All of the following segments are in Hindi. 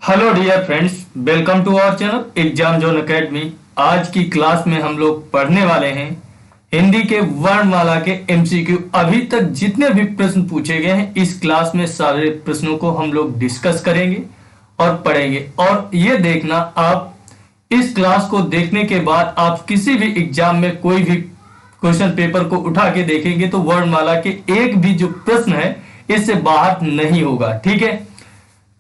Hello dear friends, welcome to our channel exam zone academy. आज की क्लास में हम लोग पढ़ने वाले हैं हिंदी के वर्णमाला के एमसीक्यू। अभी तक जितने भी प्रश्न पूछे गए हैं इस क्लास में सारे प्रश्नों को हम लोग डिस्कस करेंगे और पढ़ेंगे। और ये देखना, आप इस क्लास को देखने के बाद आप किसी भी एग्जाम में कोई भी क्वेश्चन पेपर को उठा के देखेंगे तो वर्णमाला के एक भी जो प्रश्न है इससे बाहर नहीं होगा। ठीक है,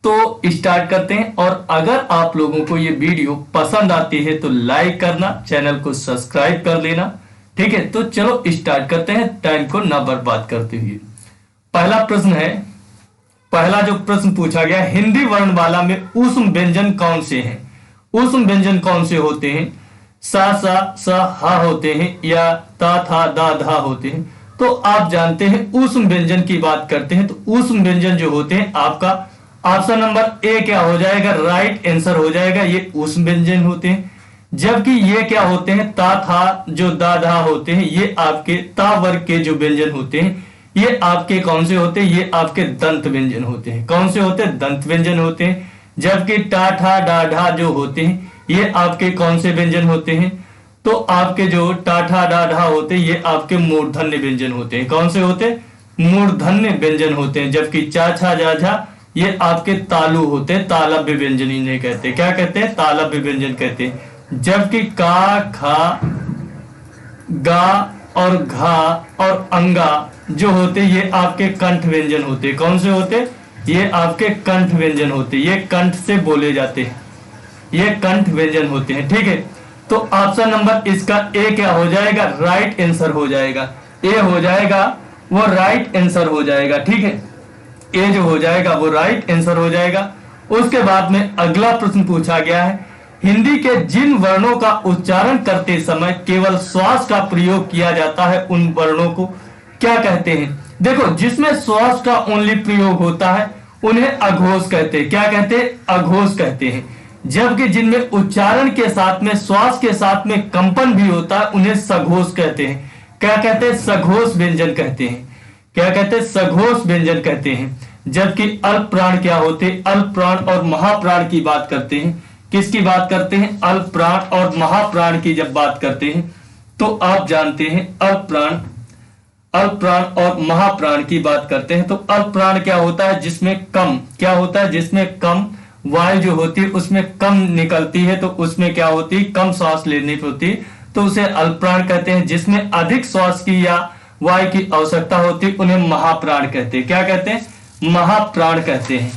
तो स्टार्ट करते हैं। और अगर आप लोगों को ये वीडियो पसंद आती है तो लाइक करना, चैनल को सब्सक्राइब कर लेना। ठीक है, तो चलो स्टार्ट करते हैं टाइम को ना बर्बाद करते हुए। पहला प्रश्न है, पहला जो प्रश्न पूछा गया, हिंदी वर्णमाला में ऊष्म व्यंजन कौन से हैं? ऊष्म व्यंजन कौन से होते हैं? सा सा सा हा होते हैं या ता था दा धा होते हैं? तो आप जानते हैं ऊष्म व्यंजन की बात करते हैं तो ऊष्म व्यंजन जो होते हैं, आपका ऑप्शन नंबर ए क्या हो जाएगा? राइट आंसर हो जाएगा। ये ऊष्म व्यंजन होते हैं। जबकि ये क्या होते हैं? ता था जो दा धा होते हैं, ये आपके ता वर्ग के जो व्यंजन होते हैं, ये आपके कौन से होते हैं? ये आपके दंत व्यंजन होते हैं। कौन से होते हैं? दंत व्यंजन होते हैं। जबकि टा ठा डा ढा जो होते हैं, ये आपके कौन से व्यंजन होते हैं? तो आपके जो टा ठा डा ढा होते हैं, ये आपके मूर्धन्य व्यंजन होते हैं। कौन से होते हैं? मूर्धन्य व्यंजन होते हैं। जबकि चा छा जा झा ये आपके तालु होते हैं, तालव्य व्यंजन इन्हें कहते हैं। क्या कहते हैं? तालव्य व्यंजन कहते हैं। जबकि का खा गा और घा और अंगा जो होते हैं, ये आपके कंठ व्यंजन होते हैं। कौन से होते हैं? ये आपके कंठ व्यंजन होते हैं। ये कंठ से बोले जाते हैं, ये कंठ व्यंजन होते हैं। ठीक है, तो ऑप्शन नंबर इसका ए क्या हो जाएगा? राइट आंसर हो जाएगा। ए हो जाएगा, वो राइट आंसर हो जाएगा। ठीक है, ए जो हो जाएगा वो राइट आंसर हो जाएगा। उसके बाद में अगला प्रश्न पूछा गया है, हिंदी के जिन वर्णों का उच्चारण करते समय केवल श्वास का प्रयोग किया जाता है उन वर्णों को क्या कहते हैं? देखो, जिसमें श्वास का ओनली प्रयोग होता है उन्हें अघोष कहते हैं। क्या कहते हैं? अघोष कहते हैं। जबकि जिनमें उच्चारण के साथ में श्वास के साथ में कंपन भी होता है उन्हें सघोष कहते हैं। क्या कहते हैं? सघोष व्यंजन कहते हैं। क्या कहते हैं? सघोष व्यंजन कहते हैं। जबकि अल्प प्राण क्या होते हैं? अल्प प्राण और महाप्राण की बात करते हैं। किसकी बात करते हैं? अल्प प्राण और महाप्राण की जब बात करते हैं तो आप जानते हैं अल्प प्राण और महाप्राण की बात करते हैं। तो अल्प प्राण क्या होता है? जिसमें कम क्या होता है? जिसमें कम वायु जो होती है उसमें कम निकलती है, तो उसमें क्या होती है? कम श्वास लेनी होती है, तो उसे अल्प प्राण कहते हैं। जिसमें अधिक श्वास की या वायु की आवश्यकता होती है उन्हें महाप्राण कहते हैं। क्या कहते हैं? महाप्राण कहते हैं।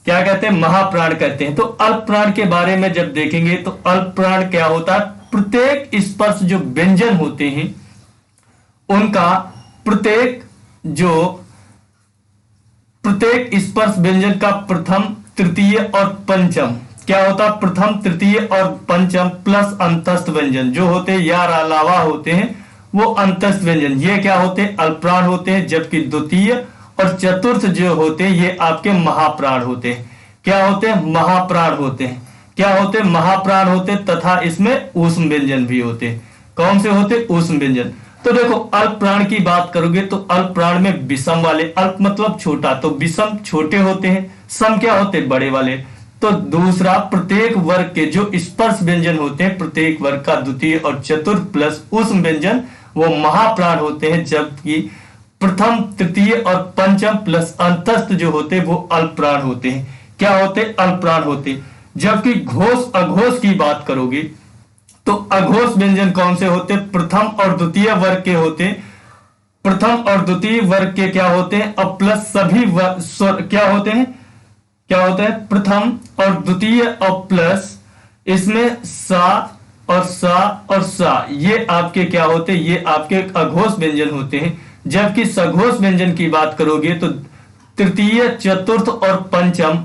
क्या कहते हैं? महाप्राण कहते हैं। तो अल्प प्राण के बारे में जब देखेंगे तो अल्प प्राण क्या होता है? प्रत्येक स्पर्श जो व्यंजन होते हैं उनका प्रत्येक स्पर्श व्यंजन का प्रथम, तृतीय और पंचम क्या होता है? प्रथम, तृतीय और पंचम प्लस अंतस्थ व्यंजन जो होते हैं या अलावा होते हैं वो अंतस्थ व्यंजन, ये क्या होते हैं? अल्प प्राण होते हैं। जबकि द्वितीय और चतुर्थ जो होते हैं ये आपके महाप्राण होते हैं। क्या होते हैं? महाप्राण होते हैं। क्या होते हैं? महाप्राण होते हैं। तथा इसमें ऊष्म व्यंजन भी होते हैं। कौन से होते हैं? ऊष्म व्यंजन। तो देखो, अल्प प्राण की बात करोगे तो अल्प प्राण में विषम वाले, अल्प मतलब छोटा, तो विषम छोटे होते हैं, सम क्या होते हैं? बड़े वाले। तो दूसरा, प्रत्येक वर्ग के जो स्पर्श व्यंजन होते हैं प्रत्येक वर्ग का द्वितीय और चतुर्थ प्लस ऊष्म व्यंजन वो महाप्राण होते हैं। जबकि प्रथम, तृतीय और पंचम प्लस अंतस्थ जो होते हैं वो अल्प प्राण होते हैं। क्या होते? अल्प प्राण होते। जबकि घोष अघोष की बात करोगे तो अघोष व्यंजन कौन से होते? प्रथम और द्वितीय वर्ग के होते। प्रथम और द्वितीय वर्ग के क्या होते हैं? अब प्लस सभी स्वर क्या होते हैं? क्या होते हैं? प्रथम और द्वितीय और प्लस इसमें सा और सा और सा, ये आपके क्या होते हैं? ये आपके अघोष व्यंजन होते हैं। जबकि सघोष व्यंजन की बात करोगे तो तृतीय, चतुर्थ और पंचम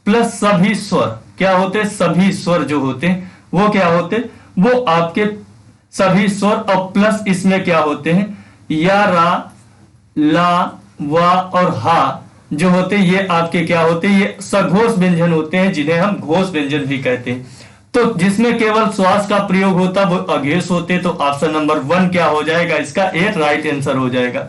प्लस सभी स्वर क्या होते हैं? सभी स्वर जो होते हैं वो क्या होते हैं? वो आपके सभी स्वर और प्लस इसमें क्या होते हैं? या, रा, ला, वा और हा जो होते हैं ये आपके क्या होते हैं? ये सघोष व्यंजन होते हैं जिन्हें हम घोष व्यंजन भी कहते हैं। तो जिसमें केवल श्वास का प्रयोग होता वो अघोष होते। तो ऑप्शन नंबर 1 क्या हो जाएगा? इसका ए राइट आंसर हो जाएगा।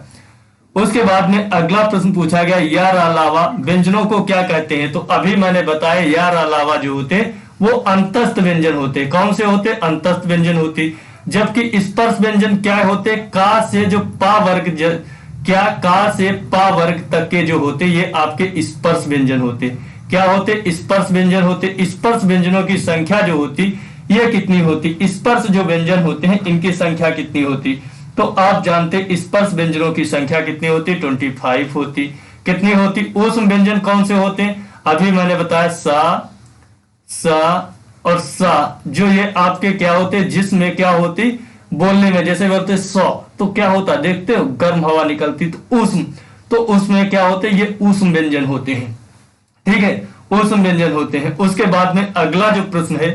उसके बाद में अगला प्रश्न पूछा गया यार अलावा व्यंजनों को क्या कहते हैं। तो अभी मैंने बताया यार अलावा जो होते वो अंतस्थ व्यंजन होते। कौन से होते? अंतस्थ व्यंजन होते। जबकि स्पर्श व्यंजन क्या होते? का से जो पा वर्ग क्या का से पा वर्ग तक के जो होते ये आपके स्पर्श व्यंजन होते। क्या होते? स्पर्श व्यंजन होते। स्पर्श व्यंजनों की संख्या जो होती ये कितनी होती? स्पर्श जो व्यंजन होते हैं इनकी संख्या कितनी होती? तो आप जानते स्पर्श व्यंजनों की संख्या कितनी होती? 25 होती। कितनी होती? ऊष्म व्यंजन कौन से होते? अभी मैंने बताया सा और सा, जो ये आपके क्या होते? जिसमें क्या होती? बोलने में जैसे बोलते 100 तो क्या होता? देखते हो गर्म हवा निकलती तो ऊष्म, तो उसमें क्या होते? ये ऊष्म व्यंजन होते हैं। ठीक है, ऊष्म व्यंजन होते हैं। उसके बाद में अगला जो प्रश्न है,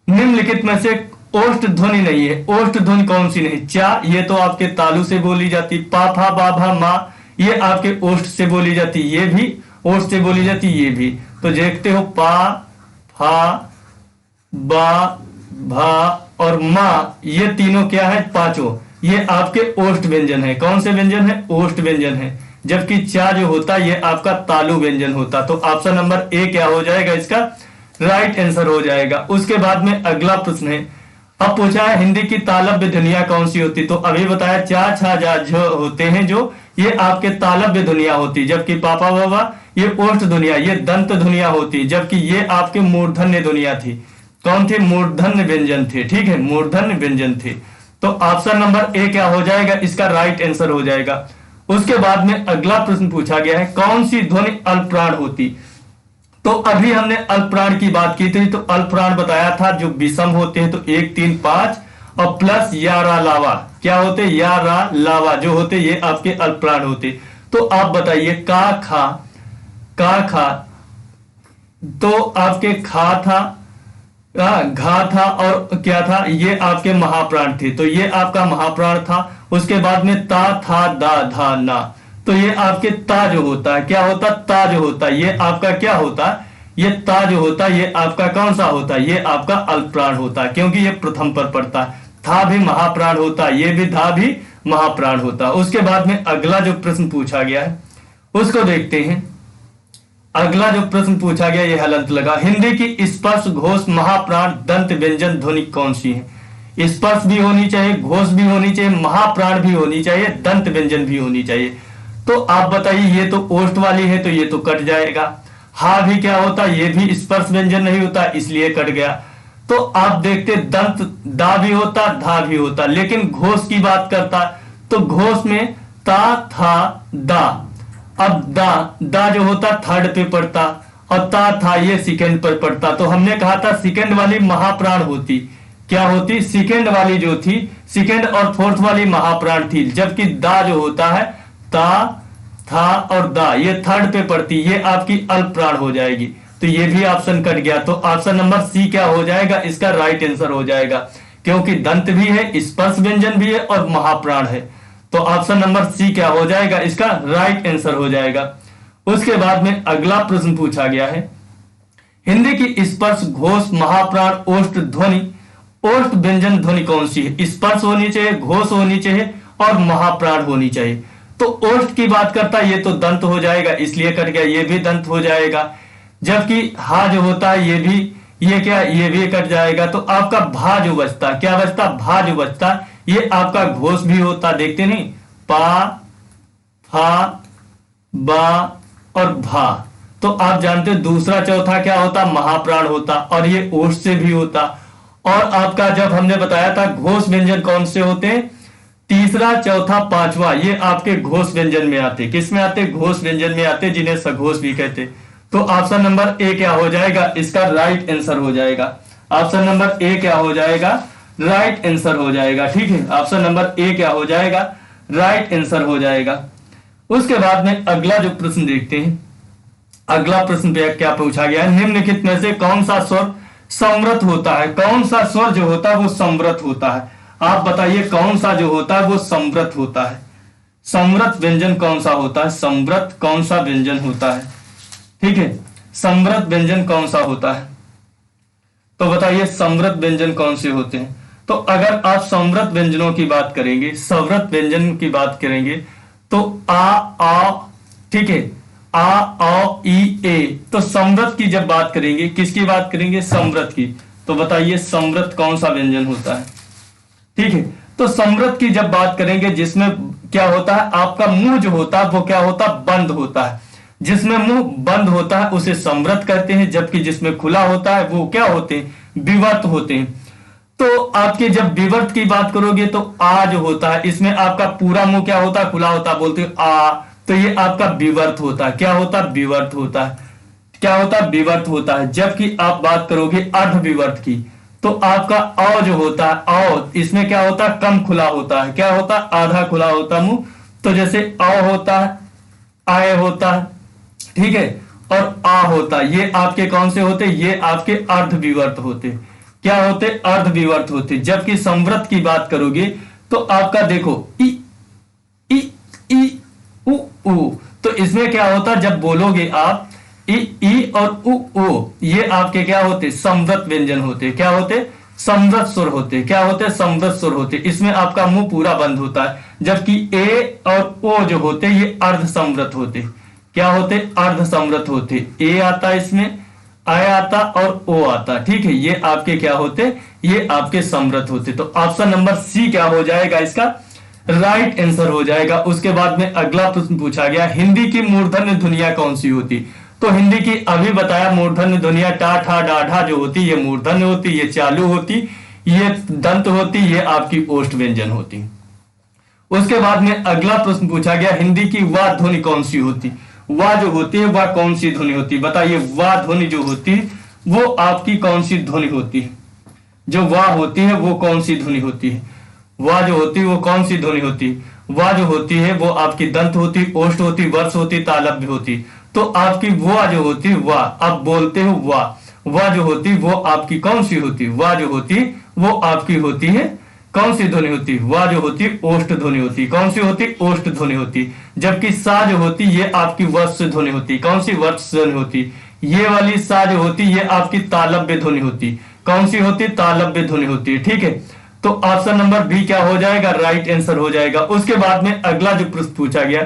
निम्नलिखित में से ओष्ठ ध्वनि नहीं है। ओष्ठ ध्वनि कौन सी नहीं? चा, ये तो आपके तालु से बोली जाती। पा फा बा भा मा, ये आपके ओष्ठ से बोली जाती। ये भी ओष्ठ से बोली जाती, ये भी। तो देखते हो पा फा बा भा और मा, ये तीनों क्या है? पांचों ये आपके ओष्ठ व्यंजन है। कौन से व्यंजन है? ओष्ठ व्यंजन है। जबकि चा जो होता ये आपका तालु व्यंजन होता। तो ऑप्शन नंबर ए क्या हो जाएगा? इसका राइट आंसर हो जाएगा। उसके बाद में अगला प्रश्न है, अब पूछा है हिंदी की तालव्य ध्वनियां कौन सी होती? तो अभी बताया चा छा जा झ होते हैं जो ये आपके तालव्य ध्वनियां होती। जबकि पापा बाबा ये ओष्ठ ध्वनियां, ये दंत ध्वनियां होती। जबकि ये आपके मूर्धन्य ध्वनियां थी। कौन थे? मूर्धन्य व्यंजन थे। ठीक है, मूर्धन्य व्यंजन थे। तो ऑप्शन नंबर ए क्या हो जाएगा? इसका राइट आंसर हो जाएगा। उसके बाद में अगला प्रश्न पूछा गया है, कौन सी ध्वनि अल्पप्राण होती? तो अभी हमने अल्पप्राण की बात की थी। तो अल्पप्राण बताया था जो विषम होते हैं, तो 1 3 5 और प्लस या रा लावा, क्या होते? या रा लावा जो होते ये आपके अल्पप्राण होते। तो आप बताइए का खा, तो आपके खा था, घा था और क्या था? ये आपके महाप्राण थे। तो ये आपका महाप्राण था। उसके बाद में ता था दा धा ना, तो ये आपके ता जो होता है क्या होता? ता जो होता है ये आपका क्या होता? ये ता जो होता है ये आपका कौन सा होता? ये आपका अल्पप्राण होता है, क्योंकि ये प्रथम पर पड़ता है। था भी महाप्राण होता, ये भी धा भी महाप्राण होता। उसके बाद में अगला जो प्रश्न पूछा गया है उसको देखते हैं। अगला जो प्रश्न पूछा गया ये हलंत लगा, हिंदी की स्पर्श घोष महाप्राण दंत व्यंजन ध्वनि कौन सी है? स्पर्श भी होनी चाहिए, घोष भी होनी चाहिए, महाप्राण भी होनी चाहिए, दंत व्यंजन भी होनी चाहिए। तो आप बताइए, ये तो ओष्ठ वाली है तो ये तो कट जाएगा। हा भी क्या होता? ये भी स्पर्श व्यंजन नहीं होता, इसलिए कट गया। तो आप देखते दंत दा भी होता, धा भी होता, लेकिन घोष की बात करता तो घोष में ता था दा। अब दा जो होता थर्ड पे पड़ता और ता था ये सेकंड पर पड़ता। तो हमने कहा था सेकंड वाली महाप्राण होती। क्या होती? सेकंड वाली जो थी, सेकंड और फोर्थ वाली महाप्राण थी। जबकि दा जो होता है ता था और दा ये थर्ड पे पड़ती, ये आपकी अल्पप्राण हो जाएगी। तो ये भी ऑप्शन कट गया। तो ऑप्शन नंबर सी क्या हो जाएगा? इसका राइट आंसर हो जाएगा, क्योंकि दंत भी है, स्पर्श व्यंजन भी है और महाप्राण है। तो ऑप्शन नंबर सी क्या हो जाएगा? इसका राइट आंसर हो जाएगा। उसके बाद में अगला प्रश्न पूछा गया है, हिंदी की स्पर्श घोष महाप्राण ओष्ठ ध्वनि ओष्ठ व्यंजन ध्वनि कौन सी है? स्पर्श होनी चाहिए, घोष होनी चाहिए और महाप्राण होनी चाहिए। तो ओष्ठ की बात करता है, ये तो दंत हो जाएगा, इसलिए कट गया। ये भी दंत हो जाएगा। जबकि हा जो होता है ये भी, ये क्या? ये भी कट जाएगा। तो आपका भा जो बचता, क्या बचता? भा जो बचता ये आपका घोष भी होता। देखते नहीं, पा फा बा और भा। तो आप जानते हो दूसरा चौथा क्या होता? महाप्राण होता, और ये ओष्ठ से भी होता। और आपका जब हमने बताया था घोष व्यंजन कौन से होते हैं, तीसरा चौथा पांचवा ये आपके घोष व्यंजन में आते। किस में आते? घोष व्यंजन में आते, जिन्हें सघोष भी कहते। तो ऑप्शन नंबर ए क्या हो जाएगा? इसका राइट आंसर हो जाएगा। ऑप्शन नंबर ए क्या हो जाएगा? राइट आंसर हो जाएगा। ठीक है, ऑप्शन नंबर ए क्या हो जाएगा? राइट आंसर हो जाएगा। उसके बाद में अगला जो प्रश्न देखते हैं, अगला प्रश्न पे क्या पूछा गया है, निम्नलिखित में से कौन सा स्वर समृत होता है? कौन सा स्वर जो होता है वो समृत होता है? आप बताइए कौन सा जो होता है वो समृत होता है? समृत व्यंजन कौन सा होता है? समृत कौन सा व्यंजन होता है? ठीक है, समृत व्यंजन कौन सा होता है? तो बताइए समृत व्यंजन कौन से होते हैं? तो अगर आप समृत व्यंजनों की बात करेंगे, समृत व्यंजन की बात करेंगे, तो आ, ठीक है, आ औ ई ए। तो समृद्ध की जब बात करेंगे, किसकी बात करेंगे? समृद्ध की। तो बताइए समृद्ध कौन सा व्यंजन होता है? ठीक है, तो समृद्ध की जब बात करेंगे, जिसमें क्या होता है, आपका मुंह जो होता है वो क्या होता है? बंद होता है। जिसमें मुंह बंद होता है उसे समृद्ध कहते हैं, जबकि जिसमें खुला होता है वो क्या होते हैं? विवर्त होते हैं। तो आपके जब विवर्त की बात करोगे तो आ जो होता है, इसमें आपका पूरा मुंह क्या होता है? खुला होता है, बोलते हो आ, तो ये आपका विवर्त होता है। क्या होता है? विवर्त होता है। क्या होता है? विवर्त होता है। जबकि आप बात करोगे अर्ध विवर्त की, तो आपका अ जो होता है, अ, इसमें क्या होता है? कम खुला होता है। क्या होता है? आधा खुला होता है मुंह। तो जैसे अ होता है, आय होता है, ठीक है, और आ होता है, ये आपके कौन से होते? ये आपके अर्ध विवर्त होते। क्या होते? अर्ध विवर्त होते। जबकि समृद्ध की बात करोगे तो आपका देखो ई ई ई उ उ, तो इसमें क्या होता है? जब बोलोगे आप ई और उ, ये आपके क्या होते? समृद्ध व्यंजन होते। क्या होते? समृद्ध सुर होते। क्या होते? समृद्ध सुर होते। इसमें आपका मुंह पूरा बंद होता है। जबकि ए और ओ जो होते ये अर्ध समृद्ध होते। क्या होते? अर्ध समृद्ध होते। ए आता इसमें, आय आता और ओ आता। ठीक है, ये आपके क्या होते? ये आपके समृद्ध होते। तो ऑप्शन नंबर सी क्या हो जाएगा? इसका राइट आंसर हो जाएगा। उसके बाद में अगला प्रश्न पूछा गया, हिंदी की मूर्धन्य ध्वनियां कौन सी होती? तो हिंदी की अभी बताया मूर्धन्य ध्वनियां टा ठा डा ढा जो होती, ये मूर्धन्य होती, ये चालू होती, ये दंत होती, ये आपकी ओष्ठ व्यंजन होती। उसके बाद में अगला प्रश्न पूछा गया, हिंदी की वाह ध्वनि कौन सी होती? वाह जो होती है वह कौन सी ध्वनि होती? बताइए, वाह ध्वनि जो होती वो आपकी कौन सी ध्वनि होती है? जो वाह होती है वो कौन सी ध्वनि होती है? वाह जो होती है वो कौन सी ध्वनि होती? वाह जो होती है वो आपकी दंत होती, ओष्ठ होती, वर्ष होती, तालव्य होती। तो आपकी वाह जो होती, वाह, अब बोलते हो वाह, वाह जो होती वो आपकी कौन सी होती? वाह जो होती वो आपकी होती है कौन सी ध्वनि होती? वाह जो होती ओष्ठ ध्वनि होती। कौन सी होती? ओष्ठ ध्वनि होती। जबकि सा जो होती ये आपकी वर्ष ध्वनि होती। कौन सी? वर्ष ध्वनि होती। ये वाली सा जो होती ये आपकी तालव्य ध्वनि होती। कौन सी होती? तालव्य ध्वनि होती है। ठीक है, तो ऑप्शन नंबर बी क्या हो जाएगा? राइट आंसर हो जाएगा। उसके बाद में अगला जो प्रश्न पूछा गया,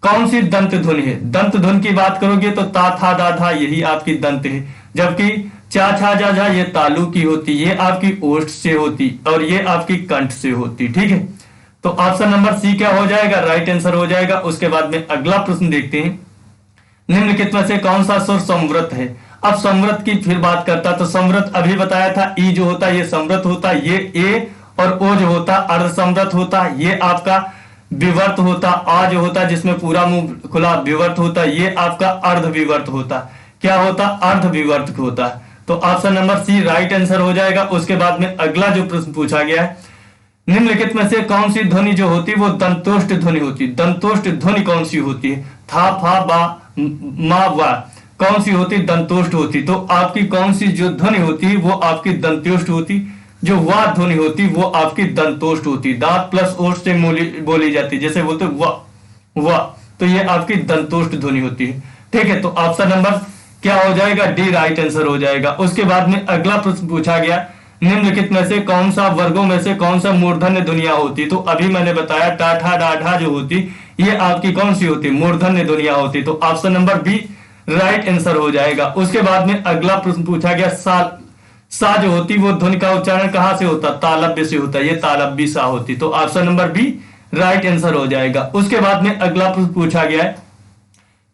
कौन सी दंत ध्वनि है? दंत ध्वनि की बात करोगे तो ता था दा था यही आपकी दंत है। जबकि चा छा जा झा ये तालु की होती, ये आपकी ओष्ठ से होती, और ये आपकी कंठ से होती। ठीक है, तो ऑप्शन नंबर सी क्या हो जाएगा? राइट आंसर हो जाएगा। उसके बाद में अगला प्रश्न देखते हैं, निम्नलिखित में से कौन सा सुर समृद्ध है? अब समृद्ध की फिर बात करता, तो समृद्ध अभी बताया था, ई जो होता है ये समृद्ध होता है, ये ए और ओ जो होता अर्ध समृद्ध होता, ये आपका विवर्त होता, आ जो होता जिसमें पूरा मुंह खुला विवर्त होता, ये आपका अर्ध विवर्त होता। क्या होता? अर्ध विवर्त होता। तो option number C right answer हो जाएगा। उसके बाद में अगला जो प्रश्न पूछा गया है, निम्नलिखित में से कौन सी ध्वनि जो होती वो दंतोष्ठ ध्वनि होती? दंतोष्ठ ध्वनि कौन सी होती है? था फा बा मा वा, कौन सी होती? दंतोष्ठ होती। तो आपकी कौन सी जो ध्वनि होती है वो आपकी दंतोष्ठ होती। जो वाह ध्वनि होती वो आपकी दंतोष्ठ होती। दांत प्लस ओष्ठ से बोली जाती, जैसे बोलते वाह वाह, तो ये आपकी दंतोष्ठ ध्वनि होती है। ठीक है, तो ऑप्शन नंबर क्या हो जाएगा? डी राइट आंसर हो जाएगा। उसके बाद में अगला प्रश्न पूछा गया, निम्नलिखित में से कौन सा वर्गों में से कौन सा मूर्धन्य ध्वनियां होती? तो अभी मैंने बताया टाठा डाढ़ा जो होती ये आपकी कौन सी होती? मूर्धन्य ध्वनियां होती। तो option number B right answer हो जाएगा। उसके बाद में अगला प्रश्न पूछा गया, सा जो होती वो ध्वनि का उच्चारण कहां से होता? तालव्य से होता, ये तालव्य सा होती। तो option number B right answer हो जाएगा। उसके बाद में अगला प्रश्न पूछा गया है,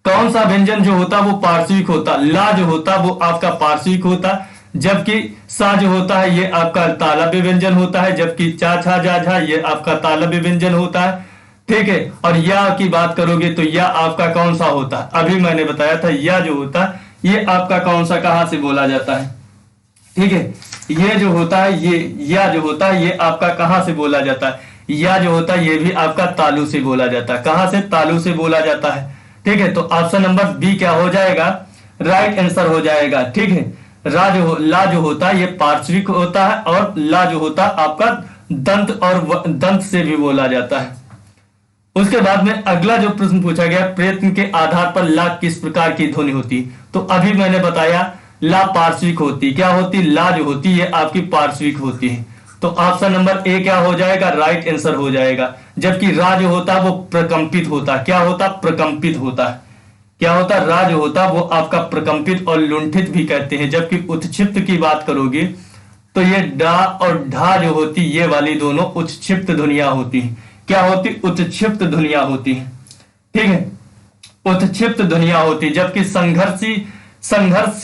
कौन सा व्यंजन जो होता वो पार्श्विक होता? ला जो होता वो आपका पार्श्विक होता, जबकि सा जो होता है ये आपका तालव्य व्यंजन होता है, जबकि चा छा जा झा ये आपका तालव्य व्यंजन होता है। ठीक है, और या की बात करोगे तो या आपका कौन सा होता है? अभी मैंने बताया था या जो होता है ये आपका कौन सा कहां से बोला जाता है? ठीक है, ये जो होता है ये या जो होता है ये आपका कहां से बोला जाता है? या जो होता है ये भी आपका तालु से बोला जाता है। कहां से? तालु से बोला जाता है। ठीक है, तो ऑप्शन नंबर बी क्या हो जाएगा? राइट आंसर हो जाएगा। ठीक है, ला जो होता है ये पार्श्विक होता है, और ला जो होता है आपका दंत और दंत से भी बोला जाता है। उसके बाद में अगला जो प्रश्न पूछा गया, प्रयत्न के आधार पर ला किस प्रकार की ध्वनि होती? तो अभी मैंने बताया ला पार्श्विक होती। क्या होती? ला जो होती है आपकी पार्श्विक होती है। तो ऑप्शन नंबर ए क्या हो जाएगा? राइट आंसर हो जाएगा। जबकि रा जो होता है वो प्रकंपित होता है। क्या होता? प्रकंपित होता है। क्या होता? रा जो होता है वो आपका प्रकंपित और लुंठित भी कहते हैं। जबकि उत्क्षिप्त की बात करोगे तो ये डा और ढा जो होती, ये वाली दोनों उत्क्षिप्त ध्वनियां होती हैं। क्या होती? उत्क्षिप्त ध्वनियां होती हैं। ठीक है, उत्क्षिप्त ध्वनियां होती। जबकि संघर्षी, संघर्ष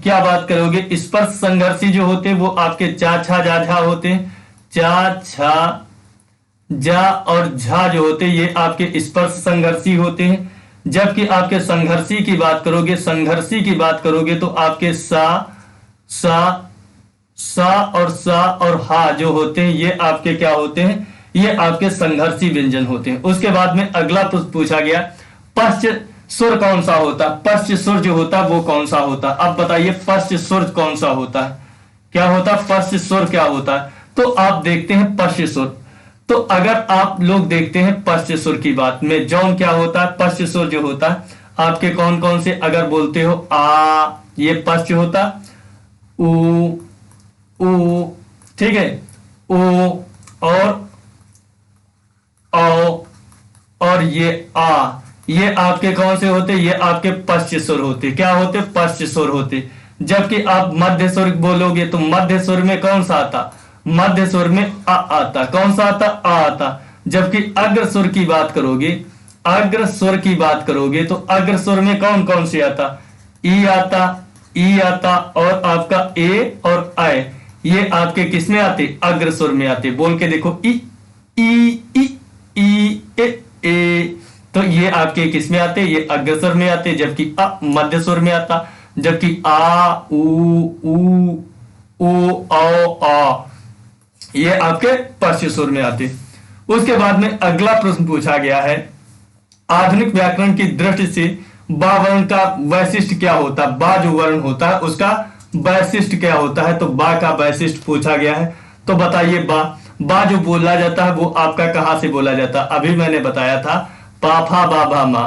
क्या बात करोगे, स्पर्श संघर्षी जो होते वो आपके चा छा जा झा होते हैं। चा छा जा और झा जो होते ये आपके स्पर्श संघर्षी होते हैं। जबकि आपके संघर्षी की बात करोगे, संघर्षी की बात करोगे तो आपके सा सा और सा और हा जो होते हैं ये आपके क्या होते हैं, ये आपके संघर्षी व्यंजन होते हैं। उसके बाद में अगला प्रश्न पूछा गया, पश्च सुर कौन सा होता? पश्च सुर जो होता वो कौन सा होता? अब बताइए पश्च सुर कौन सा होता है? क्या होता? पश्च सुर क्या होता है? तो आप देखते हैं पश्च सुर। तो अगर आप लोग देखते हैं पश्च सुर की बात में जौन क्या होता है, पश्च सुर जो होता है आपके कौन कौन से, अगर बोलते हो आ, ये पश्च होता, ऊ ऊ, ठीक है, ओ और औ और ये आ, ये आपके कौन से होते? ये आपके पश्च सुर होते। क्या होते? पश्च सुर होते। जबकि आप मध्य सुर बोलोगे तो मध्य सुर में कौन सा आता? मध्य सुर में आ आता। कौन सा आता? आ आता। जबकि अग्र सुर की बात करोगे, अग्र सुर की बात करोगे तो अग्र सुर में कौन कौन से आता? ई आता, ई आता और आपका ए और आय, ये आपके किस में आते? अग्र सुर में आते। बोल के देखो, ई ई ई ए। तो ये आपके किस में आते? ये अग्र सुर में आते। जबकि अ मध्य सुर में आता। जबकि आ ऊ ओ आ, ये आपके पश्च सुर में आते। उसके बाद में अगला प्रश्न पूछा गया है, आधुनिक व्याकरण की दृष्टि से बा वर्ण का वैशिष्ट क्या होता? बा जो वर्ण होता है उसका वैशिष्ट क्या होता है? तो बा का वैशिष्ट पूछा गया है। तो बताइए बा जो बोला जाता है वो आपका कहां से बोला जाता है? अभी मैंने बताया था पा फा बा भा मा।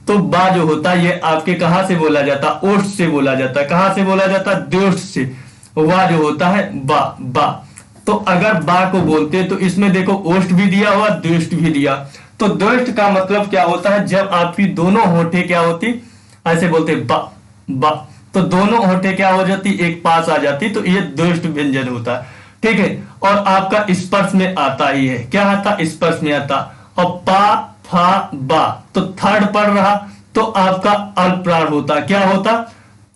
तो बा जो होता है ये आपके कहां से बोला जाता है? ओष्ठ से बोला जाता है। कहां से बोला जाता है? द्योष्ठ से। वा जो होता है बा। तो अगर बा को बोलते तो इसमें देखो ओष्ठ भी दिया हुआ, द्योष्ठ भी दिया। तो द्योष्ठ का मतलब क्या होता है? जब आपकी दोनों होठे क्या होती, ऐसे बोलते बा, तो दोनों होठे क्या हो जाती? एक पास आ जाती। तो ये द्योष्ठ व्यंजन होता है। ठीक है, और आपका स्पर्श में आता ही है। क्या आता? स्पर्श में आता। और पा फा बा, तो थर्ड पढ़ रहा तो आपका अल्प प्राण होता। क्या होता?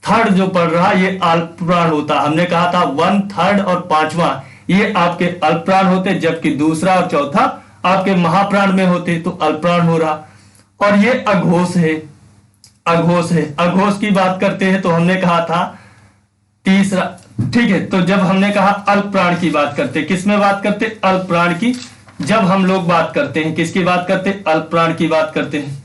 थर्ड जो पढ़ रहा ये अल्प प्राण होता। हमने कहा था 1/3 और 5वां ये आपके अल्प प्राण होते, जबकि दूसरा और चौथा आपके महाप्राण में होते। तो अल्प प्राण हो रहा। और ये अघोष है, अघोष है। अघोष की बात करते हैं तो हमने कहा था तीसरा। ठीक है, तो जब हमने कहा अल्प प्राण की बात करते, किस में बात करते? अल्प प्राण की। जब हम लोग बात करते हैं किसकी बात करते? अल्प प्राण की बात करते हैं।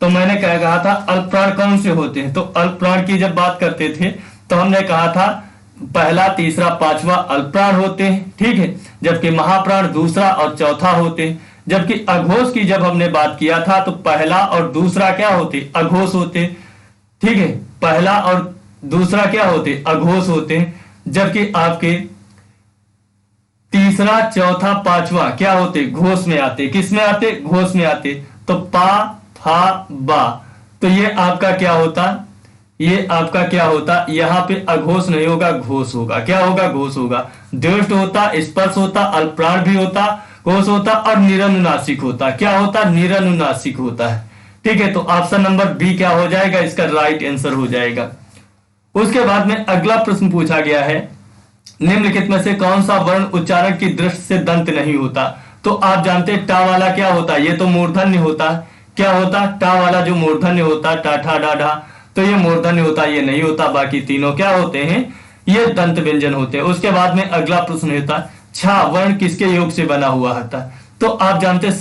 तो मैंने क्या कहा था? अल्प प्राण कौन से होते हैं? तो अल्प प्राण की जब बात करते थे तो हमने कहा था पहला, तीसरा, पांचवा अल्प प्राण होते हैं। ठीक है, जबकि महाप्राण दूसरा और चौथा होते हैं। जबकि अघोष की जब हमने बात किया था तो पहला और दूसरा क्या होते? अघोष होते। ठीक है, पहला और दूसरा क्या होते? अघोष होते हैं। जबकि आपके तीसरा, चौथा, पांचवा क्या होते? घोष में आते। किस में आते? घोष में आते। तो पा फा बा, तो ये आपका क्या होता? ये आपका क्या होता? यहां पे अघोष नहीं होगा, घोष होगा। क्या होगा? घोष होगा। द्योष्ट होता, स्पर्श होता, अल्पप्राण भी होता, घोष होता और निरनुनासिक होता। क्या होता? निरनुनासिक होता है। ठीक है, तो ऑप्शन नंबर बी क्या हो जाएगा? इसका राइट आंसर हो जाएगा। उसके बाद में अगला प्रश्न पूछा गया है, निम्नलिखित में से कौन सा वर्ण उच्चारण की दृष्टि से दंत नहीं होता? तो आप जानते हैं टा वाला क्या होता है? ये तो मूर्धन्य होता है। क्या होता? टा वाला जो मूर्धन्य होता है, टा ठा डा ढा, तो ये मूर्धन्य होता है, ये नहीं होता। बाकी तीनों क्या होते हैं? ये दंत व्यंजन होते हैं। उसके बाद में अगला प्रश्न होता है, छा वर्ण किसके योग से बना हुआ होता है? तो आप जानते हैं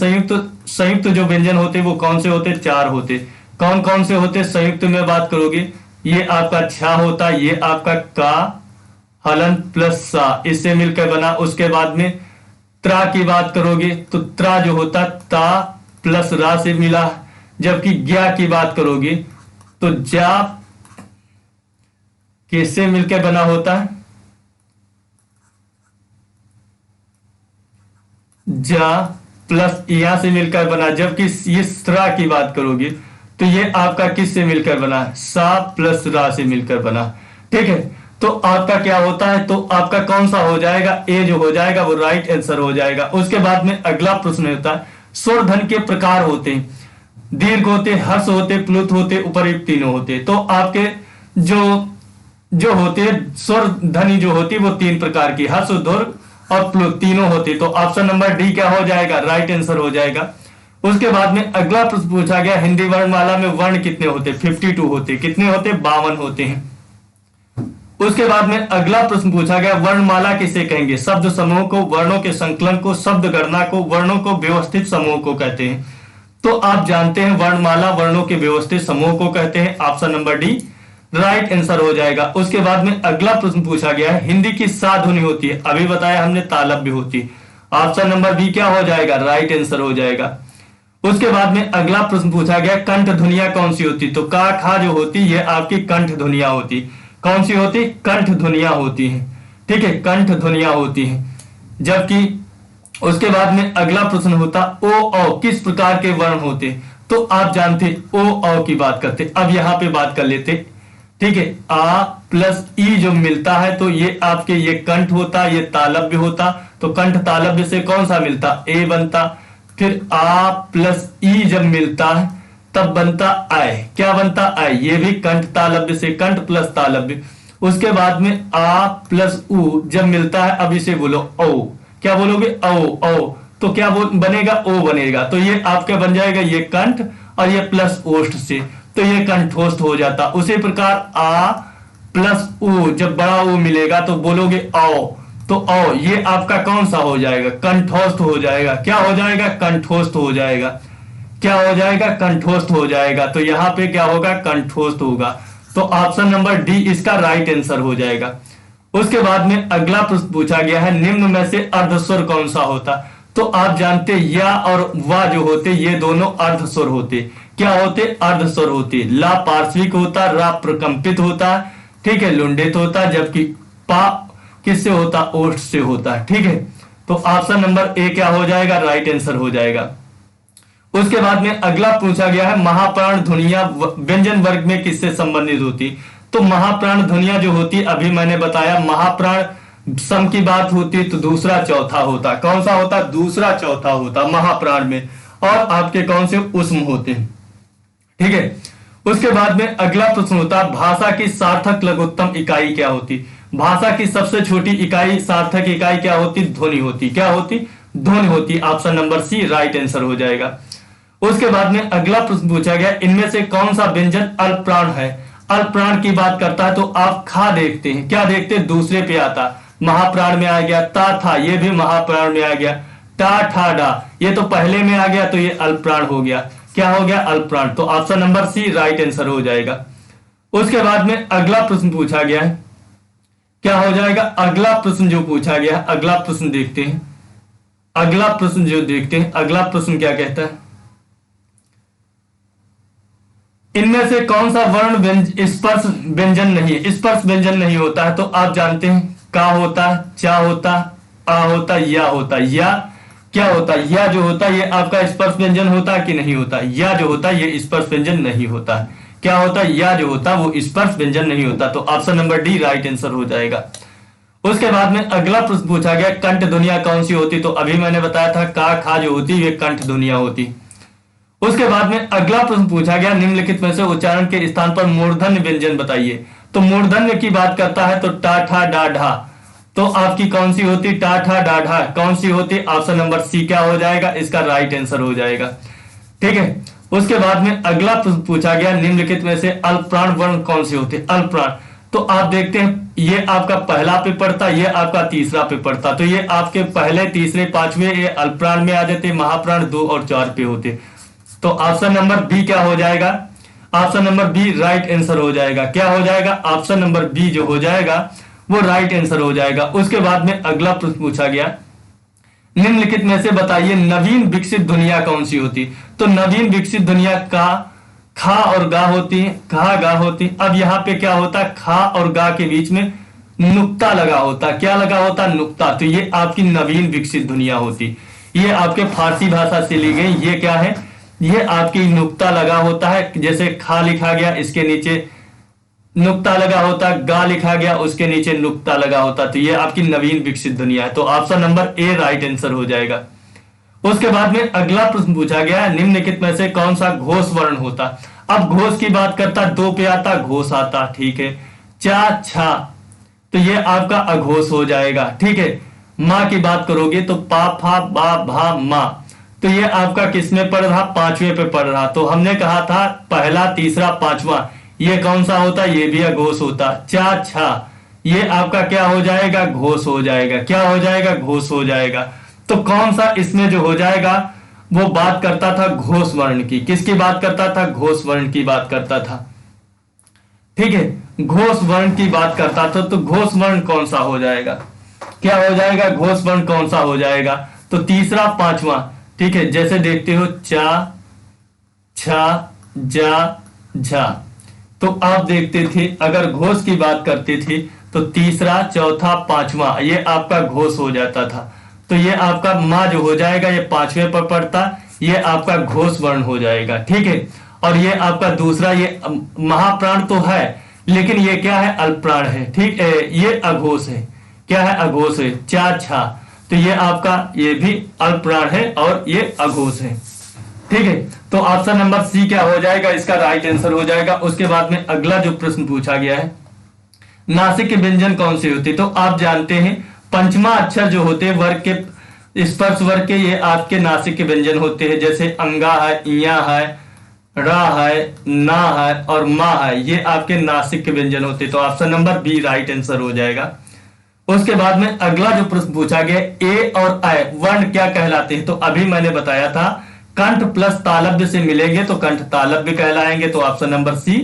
संयुक्त जो व्यंजन होते वो कौन से होते? 4 होते। कौन कौन से होते? संयुक्त में बात करोगे ये आपका छा होता, ये आपका का हलन प्लस सा, इससे मिलकर बना। उसके बाद में त्रा की बात करोगे तो त्रा जो होता ता प्लस रा से मिला। जबकि ज्ञा की बात करोगे तो जा किससे मिलकर बना होता है? जा प्लस यहां से मिलकर बना, जबकि ये स्रा की बात करोगे तो ये आपका किससे मिलकर बना, सा प्लस रा से मिलकर बना। ठीक है, तो आपका क्या होता है, तो आपका कौन सा हो जाएगा, ए जो हो जाएगा वो राइट आंसर हो जाएगा। उसके बाद में अगला प्रश्न होता है स्वर धन के प्रकार होते हैं, दीर्घ होते, हर्ष होते, प्लुत होते, उपयुक्त तीनों होते। तो आपके जो जो होते हैं स्वर ध्वनि जो होती है वो तीन प्रकार की, हर्ष, दीर्घ और प्लुत तीनों होते। तो ऑप्शन नंबर डी क्या हो जाएगा, राइट आंसर हो जाएगा। उसके बाद में अगला प्रश्न पूछा गया हिंदी वर्णमाला में वर्ण कितने होते, 52 होते, कितने होते, 52 होते हैं। उसके बाद में अगला प्रश्न पूछा गया वर्णमाला किसे कहेंगे, शब्द समूह को, वर्णों के संकलन को, शब्द गणना को, वर्णों को व्यवस्थित समूह को कहते हैं। तो आप जानते हैं वर्णमाला वर्णों के व्यवस्थित समूह को कहते हैं, option number D right answer हो जाएगा। उसके बाद में अगला प्रश्न पूछा गया है हिंदी की सात ध्वनि होती है, अभी बताया हमने तालव्य होती है, ऑप्शन नंबर बी क्या हो जाएगा, राइट आंसर हो जाएगा। उसके बाद में अगला प्रश्न पूछा गया कंठ ध्वनिया कौन सी होती, तो का खा जो होती ये आपकी कंठ ध्वनिया होती, कौन सी होती, कंठ ध्वनिया होती है। ठीक है, कंठ ध्वनिया होती है। जबकि उसके बाद में अगला प्रश्न होता ओ औ किस प्रकार के वर्ण होते, तो आप जानते ओ औ की बात करते, अब यहां पे बात कर लेते। ठीक है, आ प्लस ई जो मिलता है तो ये आपके ये कंठ होता, ये तालव्य होता, तो कंठ तालव्य से कौन सा मिलता, ए बनता। फिर आ प्लस ई जब मिलता है तब बनता आय, क्या बनता, आय, ये भी कंठ तालव्य से, कंठ प्लस तालव्य। उसके बाद में आ प्लस उ जब मिलता है, अब इसे बोलो ओ, क्या बोलोगे, ओ ओ, तो क्या बनेगा, ओ बनेगा। तो ये आपका बन जाएगा ये कंठ और ये प्लस ओष्ठ से, तो ये कंठोष्ठ हो जाता। उसी प्रकार आ प्लस उ जब बड़ा उ मिलेगा तो बोलोगे औ, तो औ ये आपका कौन सा हो जाएगा, कंठोष्ठ हो जाएगा। क्या हो जाएगा, कंठोष्ठ हो जाएगा। क्या हो जाएगा, कंठोष्ठ हो जाएगा। तो यहां पे क्या होगा, कंठोष्ठ होगा। तो ऑप्शन नंबर डी इसका राइट आंसर हो जाएगा। उसके बाद में अगला प्रश्न पूछा गया है निम्न में से अर्धस्वर कौन सा होता, तो आप जानते या और वा जो होते ये दोनों अर्धस्वर होते, क्या होते, अर्धस्वर होते। ला पार्श्विक होता, रा प्रकंपित होता, ठीक है, लुंडित होता, जबकि पा किससे होता, ओष्ठ से होता है। ठीक है, तो ऑप्शन नंबर ए क्या हो जाएगा, राइट आंसर हो जाएगा। उसके बाद में अगला पूछा गया है महाप्राण ध्वनिया व्यंजन वर्ग में किससे संबंधित होती, तो महाप्राण ध्वनिया जो होती अभी मैंने बताया महाप्राण सम की बात होती तो दूसरा चौथा होता, कौन सा होता, दूसरा चौथा होता महाप्राण में, और आपके कौन से उष्म होते हैं। ठीक है, उसके बाद में अगला प्रश्न होता भाषा की सार्थक लघुत्तम इकाई क्या होती, भाषा की सबसे छोटी इकाई सार्थक इकाई क्या होती, ध्वनि होती, क्या होती, ध्वनि होती। Option number C right answer हो जाएगा। उसके बाद में अगला प्रश्न पूछा गया इनमें से कौन सा व्यंजन अल्पप्राण है, अल्पप्राण की बात करता है तो आप खा देखते हैं, क्या देखते हैं, दूसरे पे आता, महाप्राण में आ गया, ता था ये भी महाप्राण में आ गया, टा ठा डा ये तो पहले में आ गया तो ये अल्पप्राण हो गया, क्या हो गया, अल्पप्राण। तो option number C right answer हो जाएगा। उसके बाद में अगला प्रश्न पूछा गया है, क्या हो जाएगा, अगला प्रश्न जो पूछा गया है, अगला प्रश्न देखते हैं, अगला प्रश्न जो देखते हैं, अगला प्रश्न क्या कहता है, इनमें से कौन सा वर्ण स्पर्श व्यंजन नहीं है, स्पर्श व्यंजन नहीं होता है, तो आप जानते हैं का होता, चा होता, आ होता, या होता, या क्या होता, या जो होता ये आपका स्पर्श व्यंजन होता कि नहीं होता, या जो होता ये स्पर्श व्यंजन नहीं होता, क्या होता, या जो होता वो स्पर्श व्यंजन नहीं होता। तो option number D right answer हो जाएगा। उसके बाद में अगला प्रश्न पूछा गया कंठ ध्वनिया कौन सी होती, तो अभी मैंने बताया था का खा जो होती ये कंठ ध्वनिया होती। उसके बाद में अगला प्रश्न पूछा गया निम्नलिखित में से उच्चारण के स्थान पर मूर्धन्य व्यंजन बताइए, तो मूर्धन्य की बात करता है तो टा ठा डा ढा, तो आपकी कौन सी होती, टा ठा डा ढा कौन सी होती, ऑप्शन नंबर सी क्या हो जाएगा, इसका राइट आंसर हो जाएगा। ठीक है, उसके बाद में अगला प्रश्न पूछा गया निम्नलिखित में से अल्पप्राण वर्ण कौन से होते, अल्पप्राण, तो आप देखते हैं ये आपका पहला पे पड़ता, ये आपका तीसरा पे पड़ता, तो ये आपके पहले तीसरे पांचवे ये अल्पप्राण में आ जाते, महाप्राण 2 और 4 पे होते। तो ऑप्शन नंबर बी क्या हो जाएगा, option number B right answer हो जाएगा। क्या हो जाएगा, ऑप्शन नंबर बी जो हो जाएगा वो राइट आंसर हो जाएगा। उसके बाद में अगला प्रश्न पूछा गया निम्नलिखित में से बताइए नवीन विकसित दुनिया कौन सी होती, तो नवीन विकसित दुनिया का खा और गा होती है, खा गा होती। अब यहाँ पे क्या होता है, खा और गा के बीच में नुक्ता लगा होता, क्या लगा होता, नुक्ता, तो ये आपकी नवीन विकसित दुनिया होती। ये आपके फारसी भाषा से ली गई। ये क्या है, ये आपकी नुक्ता लगा होता है, जैसे खा लिखा गया इसके नीचे नुक्ता लगा होता, गा लिखा गया उसके नीचे नुक्ता लगा होता। तो ये आपकी नवीन विकसित दुनिया है। तो option number A right answer हो जाएगा। उसके बाद में अगला प्रश्न पूछा गया है, निम्नलिखित में से कौन सा घोष वर्ण होता। अब घोष की बात करता, दो पे आता घोष आता, ठीक है। चा छा तो ये आपका अघोष हो जाएगा, ठीक है। माँ की बात करोगे तो पा फा बा भा मा, तो ये आपका किसमें पढ़ रहा, पांचवें पे पढ़ रहा। तो हमने कहा था पहला तीसरा पांचवा ये कौन सा होता, ये भी अघोष होता। चा छा ये आपका क्या हो जाएगा, घोष हो जाएगा। क्या हो जाएगा, घोष हो जाएगा। तो कौन सा इसमें जो हो जाएगा, वो बात करता था घोष वर्ण की। किसकी बात करता था, घोष वर्ण की बात करता था, ठीक है। घोष वर्ण की बात करता था। तो घोष वर्ण कौन सा हो जाएगा, क्या हो जाएगा, घोष वर्ण कौन सा हो जाएगा। तो तीसरा पांचवा, ठीक है। जैसे देखते हो चा छा जा झा, तो आप देखते थे अगर घोष की बात करते थे तो तीसरा चौथा पांचवा ये आपका घोष हो जाता था। तो ये आपका माँ जो हो जाएगा ये पांचवें पर पड़ता, ये आपका घोष वर्ण हो जाएगा, ठीक है। और ये आपका दूसरा ये महाप्राण तो है लेकिन ये क्या है, अल्पप्राण है, ठीक है। ये अघोष है, क्या है, अघोष है। चा छा तो ये आपका ये भी अल्पप्राण है और ये अघोष है, ठीक है। तो ऑप्शन नंबर सी क्या हो जाएगा, इसका राइट आंसर हो जाएगा। उसके बाद में अगला जो प्रश्न पूछा गया है, नासिक के व्यंजन कौन से होते। तो आप जानते हैं पंचमा अक्षर जो होते हैं वर्ग के, स्पर्श वर्ग के, ये आपके नासिक के व्यंजन होते हैं। जैसे अंगा है, इया है, रा है, ना है और मा है, ये आपके नासिक के व्यंजन होते हैं। तो option number B right answer हो जाएगा। उसके बाद में अगला जो प्रश्न पूछा गया, ए और ऐ वर्ण क्या कहलाते हैं। तो अभी मैंने बताया था कंठ प्लस तालव्य से मिलेंगे तो कंठ तालव्य कहलाएंगे। तो option number C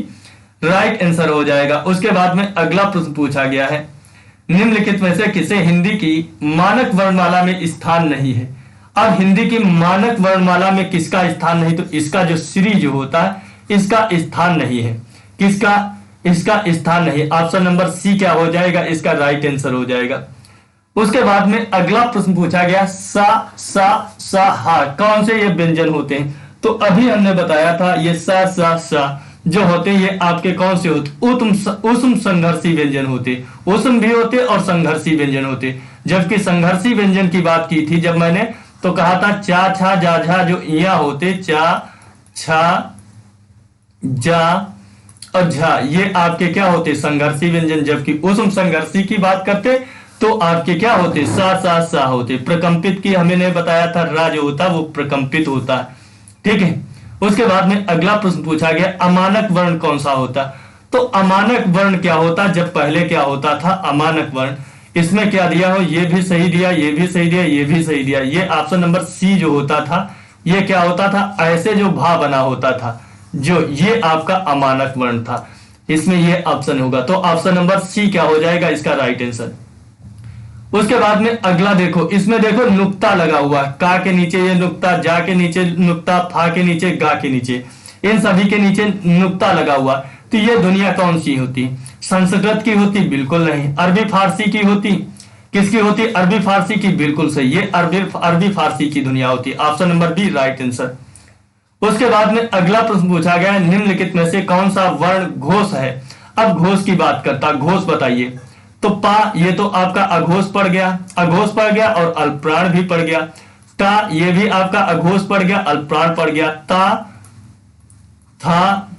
right answer हो जाएगा। उसके बाद में अगला प्रश्न पूछा गया है, निम्नलिखित में से किसे हिंदी की मानक वर्णमाला में स्थान नहीं है। अब हिंदी की मानक वर्णमाला में किसका स्थान नहीं, तो इसका जो श्री जो होता है इसका स्थान नहीं है। किसका, इसका स्थान नहीं। ऑप्शन नंबर सी क्या हो जाएगा, इसका राइट आंसर हो जाएगा। उसके बाद में अगला प्रश्न पूछा गया, सा सा हा कौन से ये व्यंजन होते हैं। तो अभी हमने बताया था ये सा जो होते हैं ये आपके कौन से होते, उत्तम संघर्षी व्यंजन होते, उत्तम भी होते और संघर्षी व्यंजन होते। जबकि संघर्षी व्यंजन की बात की थी जब मैंने, तो कहा था चा छा जा झा जो इया होते, चा छा जा और झा ये आपके क्या होते, संघर्षी व्यंजन। जबकि उत्तम संघर्षी की बात करते तो आपके क्या होते, सा होते। प्रकंपित की हमें ने बताया था, रा जो होता वो प्रकंपित होता है, ठीक है। उसके बाद में अगला प्रश्न पूछा गया, अमानक वर्ण कौन सा होता। तो अमानक वर्ण क्या होता, जब पहले क्या होता था अमानक वर्ण, इसमें क्या दिया हो, ये भी सही दिया, ये भी सही दिया, ये भी सही दिया। ये ऑप्शन नंबर सी जो होता था ये क्या होता था, ऐसे जो भा बना होता था, जो ये आपका अमानक वर्ण था, इसमें ये ऑप्शन होगा। तो ऑप्शन नंबर सी क्या हो जाएगा, इसका राइट आंसर। उसके बाद में अगला देखो, इसमें देखो नुक्ता लगा हुआ, का के नीचे ये नुक्ता, जा के नीचे नुक्ता, फा के नीचे, गा के नीचे, इन सभी के नीचे नुक्ता लगा हुआ। तो ये दुनिया कौन सी होती, संस्कृत की होती, बिल्कुल नहीं। अरबी फारसी की होती, किसकी होती, अरबी फारसी की, बिल्कुल सही, ये अरबी फारसी की दुनिया होती। Option number B right answer. उसके बाद में अगला प्रश्न पूछा गया, निम्नलिखित में से कौन सा वर्ण घोष है। अब घोष की बात करता, घोष बताइए। तो पा ये तो आपका अघोष पड़ गया, अघोष पड़ गया और अल्पप्राण भी पड़ गया। ता ये भी आपका अघोष पड़ गया, अल्पप्राण पड़ गया। ता, था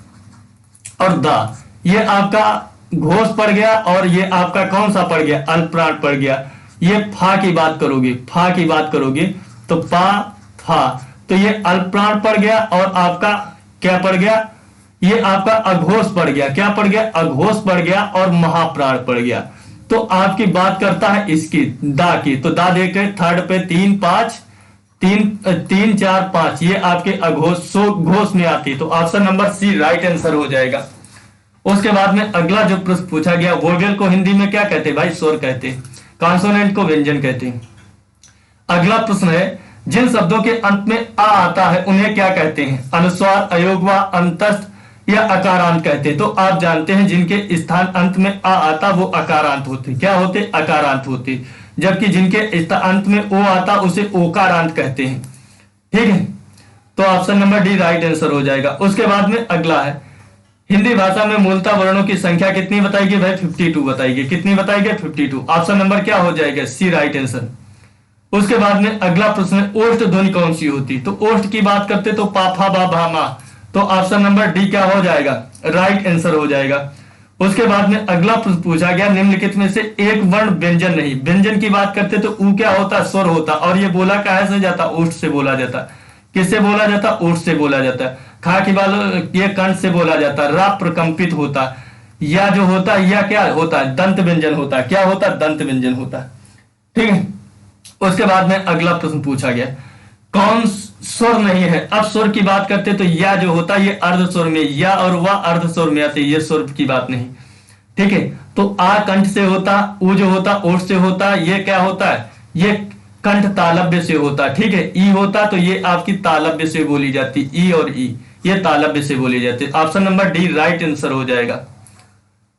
और दा ये आपका घोष पड़ गया और ये आपका कौन सा पड़ गया, अल्पप्राण पड़ गया। ये फा की बात करोगे, फा की बात करोगे तो पा फा तो ये अल्पप्राण पड़ गया और आपका क्या पड़ गया, ये आपका अघोष पड़ गया। क्या पड़ गया, अघोष पड़ गया और महाप्राण पड़ गया। तो आपकी बात करता है इसकी, दा की। तो दा देखे थर्ड पे 3 5 3 4 5 ये आपके अघोष घोष में आती है। तो option number C right answer हो जाएगा। उसके बाद में अगला जो प्रश्न पूछा गया, वोवेल को हिंदी में क्या कहते हैं भाई, स्वर कहते हैं। कॉन्सोनेंट को व्यंजन कहते हैं। अगला प्रश्न है, जिन शब्दों के अंत में आ आता है उन्हें क्या कहते हैं, अनुस्वार, अयोगवा, अंतस्थ या अकारांत कहते हैं। तो आप जानते हैं जिनके स्थान अंत में आ आता वो अकारांत होते। क्या होते, अकारांत होते। जबकि जिनके अंत में ओ आता उसे ओकारांत कहते हैं। ठीक है, तो option number D right answer हो जाएगा। उसके बाद में अगला है, हिंदी भाषा में मूलतः वर्णों की संख्या कितनी बताएगी भाई? 52 बताएगी। कितनी बताएगी? 52। ऑप्शन नंबर क्या हो जाएगा? सी राइट आंसर। उसके बाद में अगला प्रश्न है, ओष्ठ ध्वनि कौन सी होती? तो ओष्ठ की बात करते तो पा फा बा भा मा, तो ऑप्शन नंबर डी क्या हो जाएगा? राइट आंसर हो जाएगा। उसके बाद में अगला प्रश्न पूछा गया, निम्नलिखित में से एक वर्ण व्यंजन नहीं। व्यंजन की बात करते तो ऊ क्या होता? स्वर होता। और ये बोला कहाँ से जाता? ओष्ठ से बोला जाता। किससे बोला जाता? ओष्ठ से बोला जाता। खा की बात ये कंठ से बोला जाता। रा प्रकंपित होता। या जो होता या क्या होता? दंत व्यंजन होता। क्या होता? दंत व्यंजन होता। ठीक है, उसके बाद में अगला प्रश्न पूछा गया, कौन स्वर नहीं है? अब स्वर की बात करते तो या जो होता है ये अर्ध स्वर में, या और वह अर्ध स्वर में आते, ये स्वर की बात नहीं। ठीक है, तो आ कंठ से होता, ऊ जो होता ओठ से होता, ये क्या होता है? ये कंठ तालव्य से होता। ठीक है, ई होता तो ये आपकी तालव्य से बोली जाती। ई और ई ये तालव्य से बोली जाती। Option number D right answer हो जाएगा।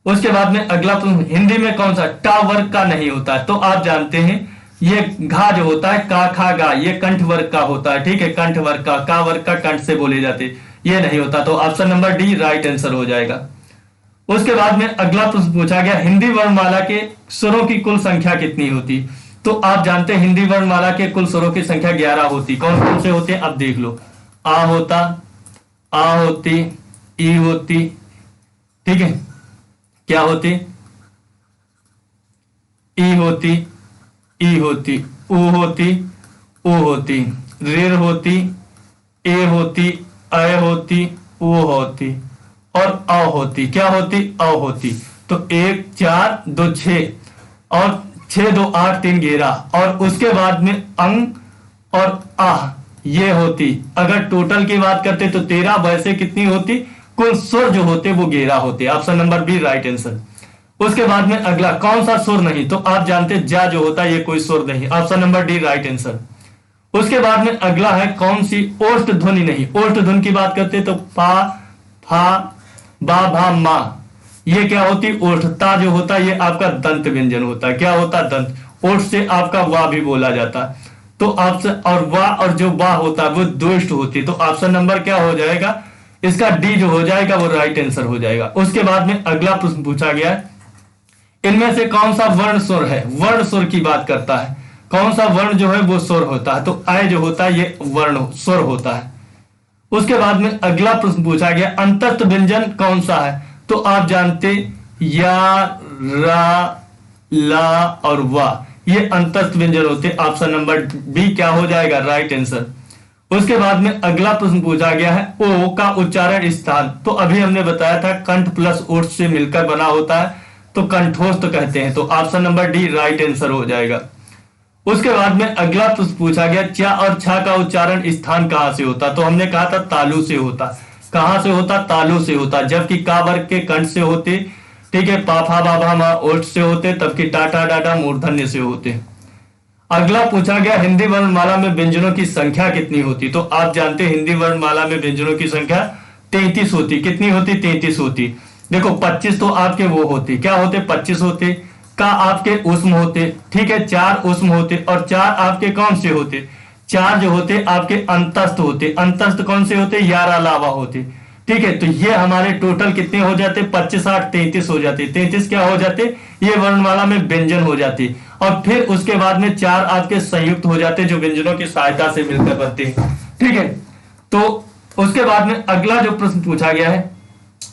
उसके बाद में अगला प्रश्न, हिंदी में कौन सा टा वर्ग का नहीं होता? तो आप जानते हैं ये घा जो होता है का खा गा, ये कंठ वर्ग का होता है। ठीक है, कंठ वर्ग का वर्ग का कंठ से बोले जाते, ये नहीं होता। तो option number D right answer हो जाएगा। उसके बाद में अगला प्रश्न पूछा गया, हिंदी वर्णमाला के स्वरों की कुल संख्या कितनी होती? तो आप जानते हैं हिंदी वर्णमाला के कुल स्वरों की संख्या 11 होती। कौन कौन से होते हैं? अब देख लो, आ होता, आ होती, ई होती, ठीक है, क्या होती? ई होती, ई होती, ऊ होती, ऊ होती, रेर होती, ए होती, अ होती, ऊ होती और अ होती। क्या होती? अ होती। तो 1 4 2 6 और 6 2 8 3 11 और उसके बाद में अंग और आह ये होती। अगर टोटल की बात करते तो 13, वैसे कितनी होती? कुल स्वर जो होते वो 11 होते। Option number B right answer. उसके बाद में अगला, कौन सा सुर नहीं? तो आप जानते जा जो होता है ये कोई सुर नहीं। Option number D right answer. उसके बाद में अगला है, कौन सी ओष्ठ ध्वनि नहीं? ओष्ठ ध्वनि की बात करते तो पा फा बा भा मा, ये क्या होती? ओष्ठ। ता जो होता है ये आपका दंत व्यंजन होता है। क्या होता? दंत। ओष्ठ से आपका वा भी बोला जाता। तो ऑप्शन और वा और जो वा होता है वो दोष्ट होती। तो ऑप्शन नंबर क्या हो जाएगा? इसका डी जो हो जाएगा वो राइट आंसर हो जाएगा। उसके बाद में अगला प्रश्न पूछा गया है, इनमें से कौन सा वर्ण स्वर है? वर्ण स्वर की बात करता है, कौन सा वर्ण जो है वो स्वर होता है? तो आय जो होता है ये वर्ण स्वर होता है। उसके बाद में अगला प्रश्न पूछा गया, अंतस्थ व्यंजन कौन सा है? तो आप जानते या, रा, ला और वा ये अंतस्थ व्यंजन होते। ऑप्शन नंबर बी क्या हो जाएगा? Right answer. उसके बाद में अगला प्रश्न पूछा गया है, ओ का उच्चारण स्थान। तो अभी हमने बताया था कंठ प्लस ओष्ठ से मिलकर बना होता है तो कंठोस्थ कहते हैं। तो option number D right answer हो जाएगा। उसके बाद में अगला प्रश्न पूछा गया, चा और छा का उच्चारण स्थान कहां से होता? तो हमने कहा था तालु से होता। कहां से होता? तालु से होता। जबकि का वर्ग के कंठ से होते, ठीक है, पा फा बा भा मा ओष्ठ से होते, तबकि टाटा डाटा मूर्धन्य से होते। अगला पूछा गया, हिंदी वर्णमाला में व्यंजनों की संख्या कितनी होती? तो आप जानते हैं हिंदी वर्णमाला में व्यंजनों की संख्या 33 होती। कितनी होती? 33 होती। देखो 25 तो आपके वो होते, क्या होते? 25 होते। का आपके उष्म होते, ठीक है, 4 उष्म होते और 4 आपके कौन से होते? 4 जो होते आपके अंतस्थ होते। अंतस्थ कौन से होते? यारा लावा होते। ठीक है, तो ये हमारे टोटल कितने हो जाते? 25 8 33 हो जाते। 33 क्या हो जाते? ये वर्णमाला में व्यंजन हो जाती। और फिर उसके बाद में 4 आपके संयुक्त हो जाते जो व्यंजनों की सहायता से मिलकर बनते हैं। ठीक है, तो उसके बाद में अगला जो प्रश्न पूछा गया है,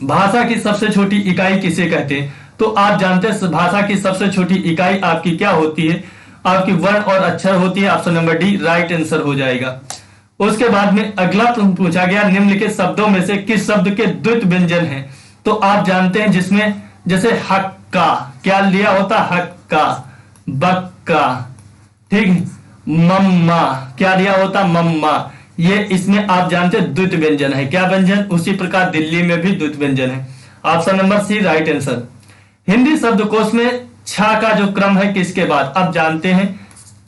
भाषा की सबसे छोटी इकाई किसे कहते हैं? तो आप जानते हैं भाषा की सबसे छोटी इकाई आपकी क्या होती है? आपकी वर्ण और अक्षर होती है। Option number D right answer हो जाएगा। उसके बाद में अगला प्रश्न पूछा गया, निम्नलिखित शब्दों में से किस शब्द के द्वित व्यंजन हैं? तो आप जानते हैं जिसमें जैसे हक्का क्या लिया होता? हक्का, बक्का, ठीक है, मम्मा क्या लिया होता? मम्मा। ये इसमें आप जानते हैं द्वित व्यंजन है। क्या व्यंजन? उसी प्रकार दिल्ली में भी द्वित व्यंजन है। Option number C right answer. Hindi शब्दकोश में छा का जो क्रम है किसके बाद? अब जानते हैं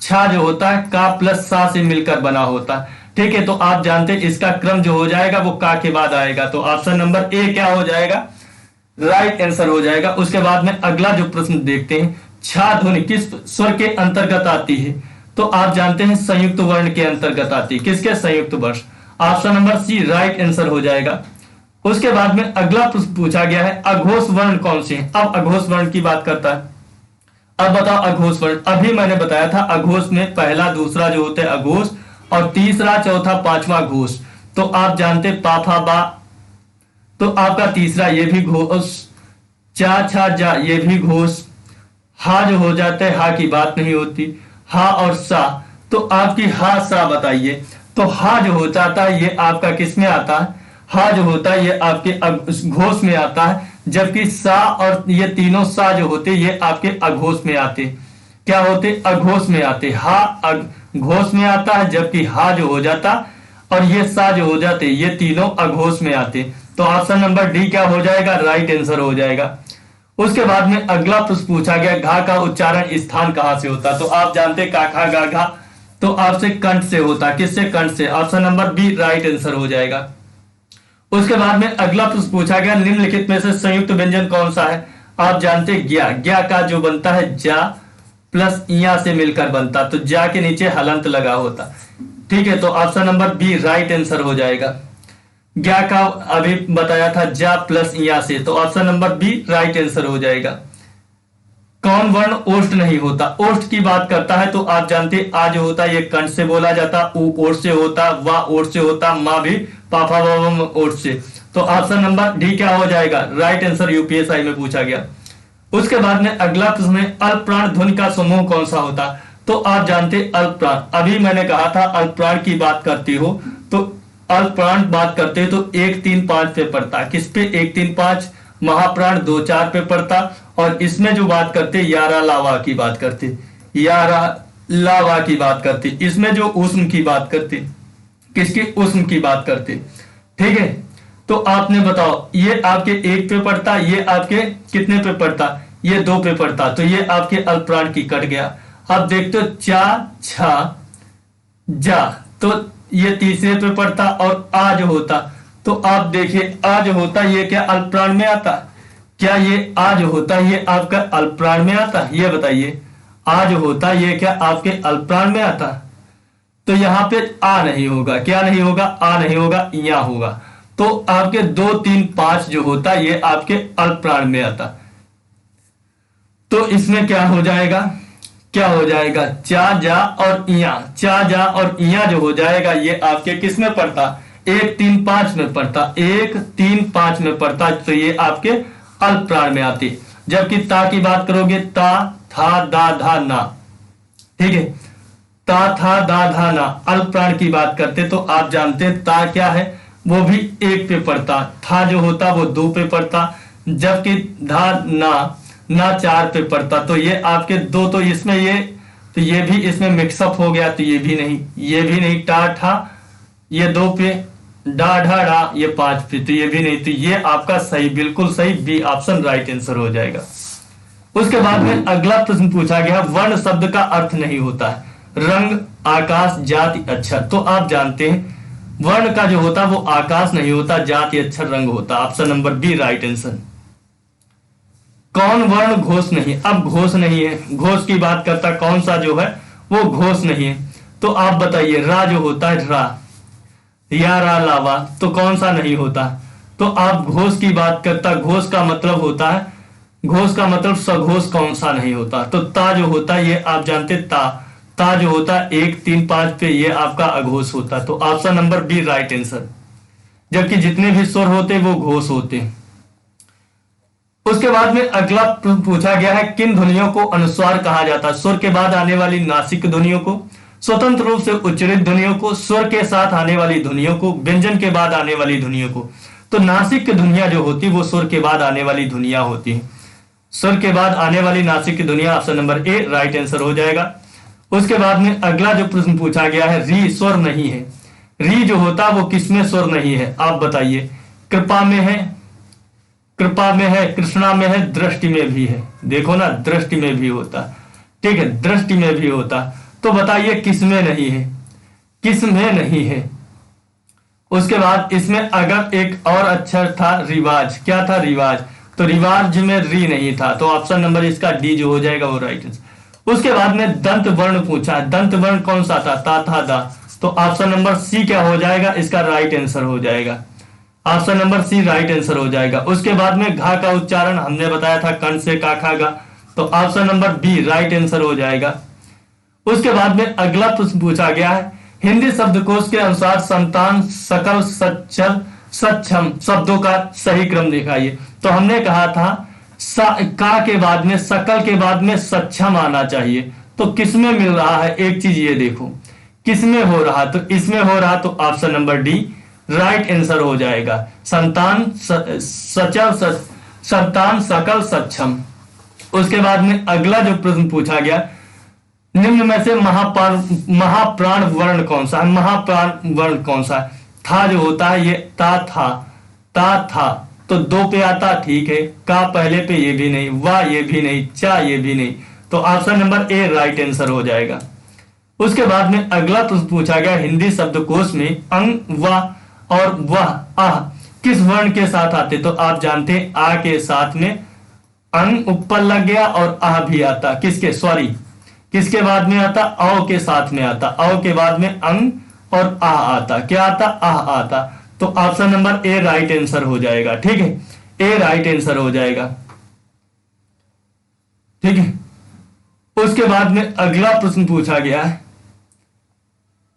छा जो होता है का प्लस सा से मिलकर बना होता है। ठीक है, तो आप जानते हैं इसका क्रम जो हो जाएगा वो का के बाद आएगा। तो ऑप्शन नंबर ए क्या हो जाएगा? राइट आंसर हो जाएगा। उसके बाद में अगला जो प्रश्न देखते हैं, छा ध्वनि किस स्वर के अंतर्गत आती है? तो आप जानते हैं संयुक्त वर्ण के अंतर्गत आती है। किसके? संयुक्त वर्ण। Option number C right answer हो जाएगा। उसके बाद में अगला प्रश्न पूछा गया है अघोष वर्ण कौन से हैं? अब अघोष वर्ण की बात करता है। अब बताओ अघोष वर्ण। अभी मैंने बताया था अघोष में पहला दूसरा जो होते हैं अघोष, और तीसरा चौथा पांचवा घोष। तो आप जानते पा फा बा, तो आपका तीसरा ये भी घोष, चा छा जा ये भी घोष, हा जो हो जाता है हा की बात नहीं होती, हा और सा। तो आपकी हा सा बताइए। तो हा जो हो जाता है ये आपका किस में आता है? हा जो होता है ये आपके घोष में आता है, जबकि सा और ये तीनों सा जो होते ये आपके अघोष में आते। क्या होते? अघोष में आते। हा घोष में आता है, जबकि हा जो हो जाता और ये सा जो हो जाते ये तीनों अघोष में आते। तो ऑप्शन नंबर डी क्या हो जाएगा? राइट आंसर हो जाएगा। उसके बाद में अगला प्रश्न पूछा गया घा का उच्चारण स्थान कहां से होता? तो आप जानते का खा गा घा, तो आपसे कंठ से होता। किससे? कंठ से। Option number B right answer हो जाएगा। उसके बाद में अगला प्रश्न पूछा गया निम्नलिखित में से संयुक्त व्यंजन कौन सा है? आप जानते ज्ञा। ज्ञा का जो बनता है जा प्लस इया से मिलकर बनता, तो जा के नीचे हलंत लगा होता। ठीक है, तो option number B right answer हो जाएगा। ज्ञा का अभी बताया था जा प्लस इया से, तो option number B right answer हो जाएगा। कौन वर्ण ओष्ठ नहीं होता? ओष्ठ की बात करता है तो आप जानते आ जो होता ये कंठ से बोला जाता, उ ओष्ठ से होता, वा ओष्ठ से होता, मा भी पापा ओष्ठ से। तो ऑप्शन नंबर डी क्या हो जाएगा? राइट आंसर यूपीएसआई में पूछा गया। उसके बाद में अगला प्रश्न है अल्प प्राण ध्वनि का समूह कौन सा होता? तो आप जानते अल्प प्राण। अभी मैंने कहा था अल्प प्राण की बात करती हो तो अल्प प्राण बात करते हैं तो 1 3 5 पे पड़ता। किस पे? 1 3 5। महाप्राण 2 4 पे पड़ता। और इसमें जो बात करते यारा लावा की बात करते, यारा लावा की बात करते। इसमें जो उष्ण की बात करते, किसकी? उष्ण की बात करते। ठीक है, तो आपने बताओ ये आपके 1 पे पड़ता, ये आपके कितने पे पड़ता? ये 2 पे पड़ता। तो ये आपके अल्प प्राण की कट गया। अब देखते हो चा छा जा, तो ये तीसरे पे पड़ता। और आ जो होता, तो आप देखिए आ जो होता ये क्या अल्प प्राण में आता? क्या ये आ जो होता ये आपका अल्प प्राण में आता? ये बताइए, आ जो होता ये क्या आपके अल्प प्राण में आता? तो यहां पे आ नहीं होगा। क्या नहीं होगा? आ नहीं होगा, या होगा। तो आपके 2 3 5 जो होता ये आपके अल्प प्राण में आता। तो इसमें क्या हो जाएगा? क्या हो जाएगा? चा जा और इया। चा जा और इया जो हो जाएगा ये आपके किस में पड़ता? 1 3 5 में पड़ता। 1 3 5 में पड़ता, तो ये आपके अल्प प्राण में आती। जबकि ता की बात करोगे ता था दा धा ना। ठीक है, ता था दा धा ना अल्प प्राण की बात करते तो आप जानते ता क्या है? वो भी 1 पे पड़ता। था जो होता वो 2 पे पड़ता, जबकि धा ना 4 पे पड़ता। तो ये आपके 2, तो इसमें ये, तो ये भी इसमें मिक्सअप हो गया, तो ये भी नहीं, ये भी नहीं। टा ठा ये 2 पे, डा ढा डा ये 5 पे, तो ये भी नहीं। तो ये आपका सही, बिल्कुल सही, बी ऑप्शन राइट आंसर हो जाएगा। उसके बाद में अगला प्रश्न पूछा गया वर्ण शब्द का अर्थ नहीं होता है रंग, आकाश, जाति, अक्षर। तो आप जानते हैं वर्ण का जो होता वो आकाश नहीं होता, जाति अक्षर रंग होता। Option number B right answer. कौन वर्ण घोष नहीं? अब घोष नहीं है, घोष की बात करता कौन सा जो है वो घोष नहीं है। तो आप बताइए रा जो होता है रा, या रा लावा, तो कौन सा नहीं होता? तो आप घोष की बात करता, घोष का मतलब होता है, घोष का मतलब सघोष कौन सा नहीं होता? तो ता जो होता है ये आप जानते ता जो होता है 1 3 5 पे ये आपका अघोष होता। तो option number B right answer. जबकि जितने भी स्वर होते वो घोष होते। उसके बाद में अगला पूछा गया है किन ध्वनियों को अनुस्वार कहा जाता है? स्वर के बाद आने वाली नासिक ध्वनियों को, स्वतंत्र रूप से उच्चारित ध्वनियों को, स्वर के साथ आने वाली ध्वनियों को, व्यंजन के बाद आने वाली ध्वनियों को। तो नासिक ध्वनियां जो होती वो स्वर के बाद आने वाली ध्वनियां होती हैं। स्वर के बाद आने वाली नासिक ध्वनियां option number A right answer हो जाएगा। उसके बाद में अगला जो प्रश्न पूछा गया है री स्वर नहीं है। री जो होता वो किसमें स्वर नहीं है? आप बताइए। कृपा में है, कृपा में है, कृष्णा में है, दृष्टि में भी है। देखो ना, दृष्टि में भी होता। ठीक है, दृष्टि में भी होता। तो बताइए किस में नहीं है? किस में नहीं है? उसके बाद इसमें अगर एक और अक्षर था रिवाज। क्या था? रिवाज। तो रिवाज में री नहीं था, तो ऑप्शन नंबर इसका डी जो हो जाएगा वो राइट आंसर। उसके बाद में दंत वर्ण पूछा, दंत वर्ण कौन सा था, ता था दा, तो ऑप्शन नंबर सी क्या हो जाएगा, इसका राइट आंसर हो जाएगा, option number C right answer हो जाएगा। उसके बाद में घा का उच्चारण हमने बताया था कंठ से का खा गा, तो option number B right answer हो जाएगा। उसके बाद में अगला प्रश्न पूछा गया है, हिंदी शब्दकोश के अनुसार संतान सकल सच्चल सक्षम शब्दों का सही क्रम दिखाइए। तो हमने कहा था का के बाद में सकल के बाद में सक्षम आना चाहिए, तो किसमें मिल रहा है, एक चीज ये देखो किसमें हो रहा, तो इसमें हो रहा, तो option number D right answer हो जाएगा, संतान सचल संतान सकल सक्षम। उसके बाद में अगला जो प्रश्न पूछा गया, निम्न में से महाप्राण वर्ण कौन सा है, महाप्राण वर्ण कौन सा है, था जो होता है ये ता था, तो दो पे आता, ठीक है, का पहले पे ये भी नहीं, वाह ये भी नहीं, चा ये भी नहीं, तो option number A right answer हो जाएगा। उसके बाद में अगला प्रश्न पूछा गया, हिंदी शब्दकोश में अंग व और वह आह किस वर्ण के साथ आते, तो आप जानते हैं आ के साथ में अंग ऊपर लग गया और आह भी आता, किसके बाद में आता, औ के साथ में आता, औ के बाद में अंग और आ आता, क्या आता, आह आता, तो option number A right answer हो जाएगा, ठीक है, ए राइट आंसर हो जाएगा, ठीक है। उसके बाद में अगला प्रश्न पूछा गया है,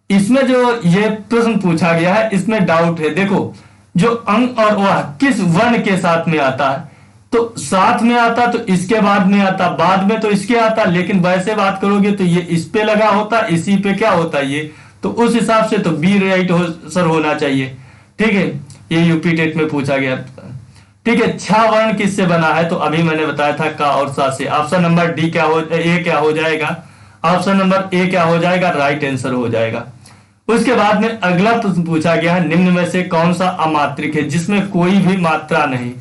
इसमें जो ये प्रश्न पूछा गया है इसमें डाउट है, देखो जो अंग और वह किस वर्ण के साथ में आता है, तो साथ में आता तो इसके बाद में आता, बाद में तो इसके आता, लेकिन वैसे बात करोगे तो ये इस पे लगा होता, इसी पे क्या होता ये, तो उस हिसाब से तो बी राइट आंसर होना चाहिए, ठीक है, ये यूपी टेट में पूछा गया, ठीक है। छह वर्ण किससे बना है, तो अभी मैंने बताया था का और सा से, ऑप्शन नंबर डी क्या हो, ए क्या हो जाएगा, ऑप्शन नंबर ए क्या हो जाएगा, राइट आंसर हो जाएगा। उसके बाद में अगला प्रश्न पूछा गया है, निम्न में से कौन सा अमात्रिक है जिसमें कोई भी मात्रा नहीं,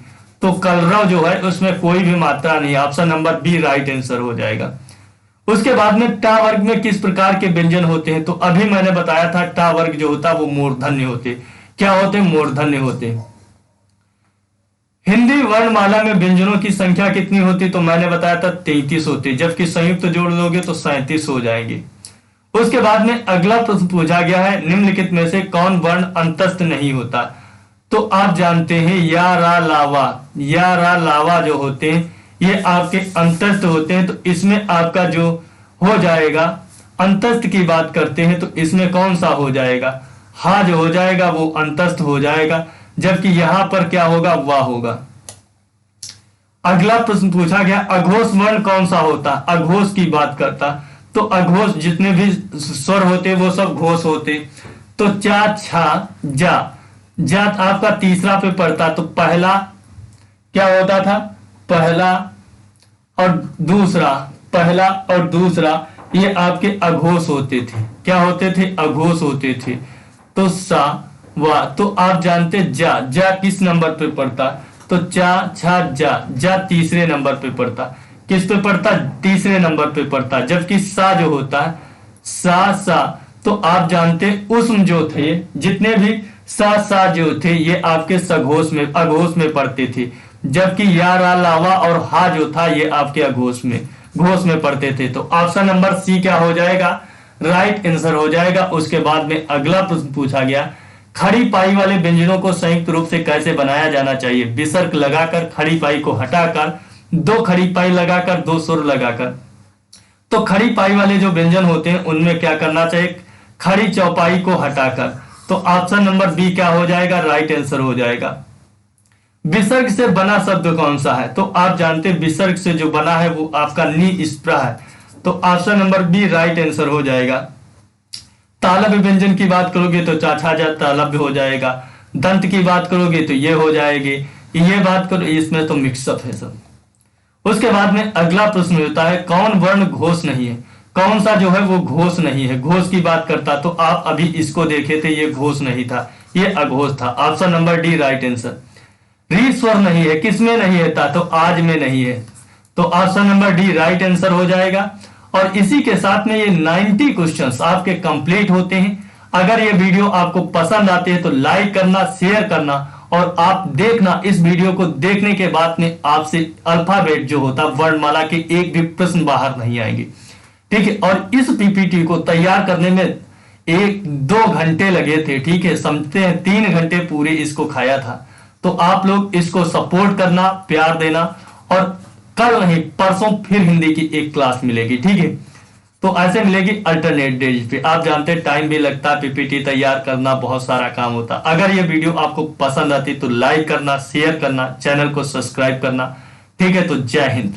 तो कलरव जो है उसमें कोई भी मात्रा नहीं, option number B right answer हो जाएगा। उसके बाद में टा वर्ग में किस प्रकार के व्यंजन होते हैं, तो अभी मैंने बताया था टा वर्ग जो होता है वो मूर्धन्य होते, क्या होते, मूर्धन्य होते। हिंदी वर्णमाला में व्यंजनों की संख्या कितनी होती, तो मैंने बताया था 33 होती, जबकि संयुक्त जोड़ लोगे तो 37 हो जाएंगे। उसके बाद में अगला प्रश्न पूछा गया है, निम्नलिखित में से कौन वर्ण अंतस्थ नहीं होता, तो आप जानते हैं या रा लावा जो होते हैं ये आपके अंतस्थ होते हैं, तो इसमें आपका जो हो जाएगा, अंतस्थ की बात करते हैं तो इसमें कौन सा हो जाएगा, हा जो हो जाएगा वो अंतस्थ हो जाएगा, जबकि यहां पर क्या होगा, वाह होगा। अगला प्रश्न पूछा गया, अघोष वर्ण कौन सा होता, अघोष की बात करता, तो अघोष जितने भी स्वर होते वो सब घोष होते, तो चा छा जा आपका तीसरा पे पड़ता, तो पहला क्या होता था, पहला और दूसरा ये आपके अघोष होते थे, क्या होते थे, अघोष होते थे, तो सा वा, तो आप जानते जा किस नंबर पे पड़ता, तो चा छा जा तीसरे नंबर पे पड़ता, किस पे पड़ता, तीसरे नंबर पे पड़ता, जबकि सा जो होता है सा, तो आप जानते उस्म जो थे, जितने भी सा जो थे ये आपके सघोष में अघोष में पढ़ते थे, जबकि या रा लावा और हा जो था ये आपके अघोष में घोष में पढ़ते थे, तो ऑप्शन नंबर सी क्या हो जाएगा, राइट आंसर हो जाएगा। उसके बाद में अगला प्रश्न पूछा गया, खड़ी पाई वाले व्यंजनों को संयुक्त रूप से कैसे बनाया जाना चाहिए, विसर्ग लगाकर, खड़ी पाई को हटाकर, दो खड़ी पाई लगाकर, दो सुर लगाकर। तो खड़ी पाई वाले जो व्यंजन होते हैं उनमें क्या करना चाहिए, खड़ी चौपाई को हटाकर, तो ऑप्शन नंबर बी क्या हो जाएगा, राइट आंसर हो जाएगा। विसर्ग से बना शब्द कौन सा है, तो आप जानते हैं विसर्ग से जो बना है वो आपका निस्प्रा है, तो option number B right answer हो जाएगा। तालव्य व्यंजन की बात करोगे तो चाछाजा तालव्य हो जाएगा, दंत की बात करोगे तो ये हो जाएगी, ये बात करो इसमें तो मिक्सअप है सब। उसके बाद में अगला प्रश्न होता है, कौन वर्ण घोष नहीं है, कौन सा जो है वो घोष नहीं है, घोष की बात करता, तो आप अभी इसको देखे थे ये घोष नहीं था, ये अघोष था, option number D right answer. री स्वर नहीं है, किसमें नहीं है था, तो आज में नहीं है, तो option number D right answer हो जाएगा। और इसी के साथ में ये 90 क्वेश्चंस आपके कंप्लीट होते हैं। अगर ये वीडियो आपको पसंद आते हैं तो लाइक करना, शेयर करना और आप देखना, इस वीडियो को देखने के बाद में आपसे अल्फाबेट जो होता वर्णमाला के एक भी प्रश्न बाहर नहीं आएंगे। ठीक है, और इस पीपीटी को तैयार करने में 1-2 घंटे लगे थे। ठीक है, समझते हैं 3 घंटे पूरे इसको खाया था। तो आप लोग इसको सपोर्ट करना, प्यार देना, और कल नहीं परसों फिर हिंदी की एक क्लास मिलेगी। ठीक है, तो ऐसे मिलेगी अल्टरनेट डेज पे। आप जानते हैं टाइम भी लगता है, पीपीटी तैयार करना बहुत सारा काम होता। अगर ये वीडियो आपको पसंद आती तो लाइक करना, शेयर करना, चैनल को सब्सक्राइब करना। ठीक है, तो जय हिंद।